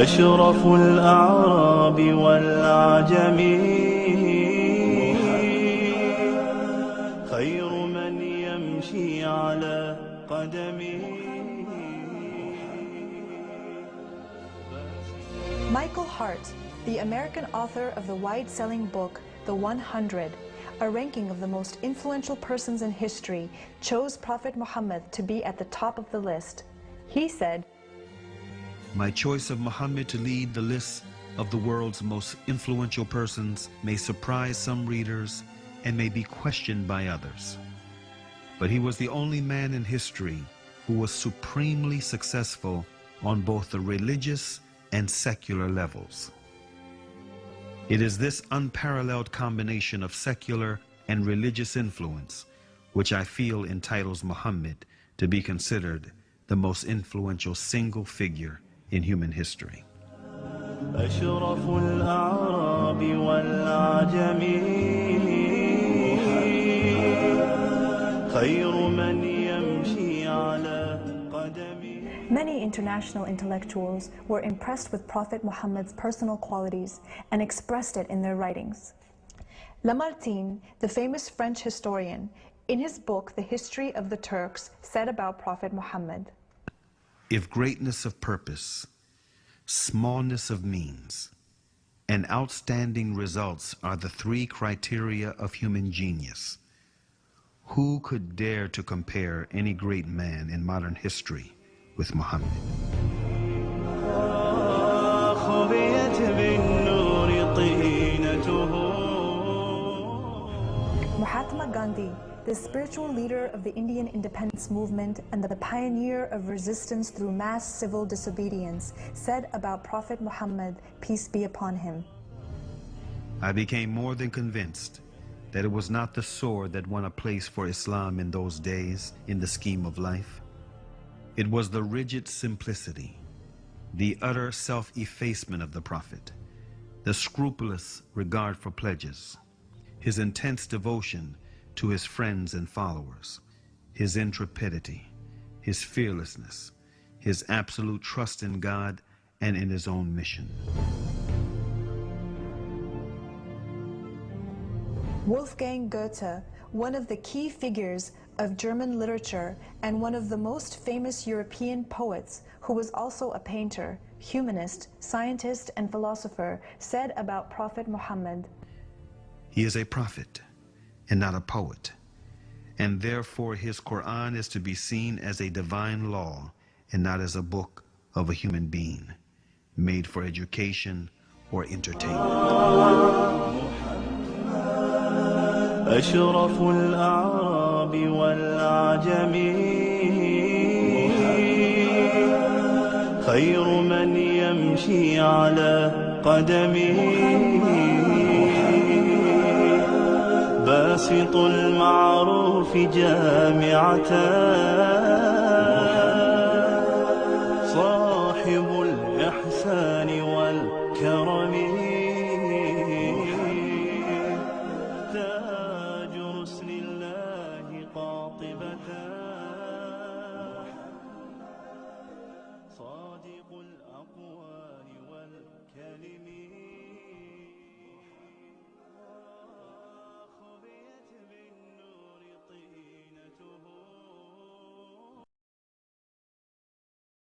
أشرف الأعراب والعجم خير من يمشي على قدمه. Michael Hart, the American author of the wide-selling book The 100, a ranking of the most influential persons in history, chose Prophet Muhammad to be at the top of the list. He said, "My choice of Muhammad to lead the list of the world's most influential persons may surprise some readers and may be questioned by others. But he was the only man in history who was supremely successful on both the religious and secular levels. It is this unparalleled combination of secular and religious influence which I feel entitles Muhammad to be considered the most influential single figure in human history." أشرف الأعراب والعجم خير من يمشي على قدمه. Many international intellectuals were impressed with Prophet Muhammad's personal qualities and expressed it in their writings. Lamartine, the famous French historian, in his book The History of the Turks, said about Prophet Muhammad, "If greatness of purpose, smallness of means, and outstanding results are the three criteria of human genius, who could dare to compare any great man in modern history with Muhammad?" Mahatma Gandhi, the spiritual leader of the Indian independence movement and the pioneer of resistance through mass civil disobedience, said about Prophet Muhammad, peace be upon him, "I became more than convinced that it was not the sword that won a place for Islam in those days in the scheme of life. It was the rigid simplicity, the utter self-effacement of the Prophet, the scrupulous regard for pledges, his intense devotion to his friends and followers, his intrepidity, his fearlessness, his absolute trust in God and in his own mission." Wolfgang Goethe, one of the key figures of German literature and one of the most famous European poets, who was also a painter, humanist, scientist, and philosopher, said about Prophet Muhammad, "He is a prophet and not a poet, and therefore his Quran is to be seen as a divine law and not as a book of a human being, made for education or entertainment." أشرف الأعراب والعجم خير من يمشي على قدمه باسط المعروف جامعة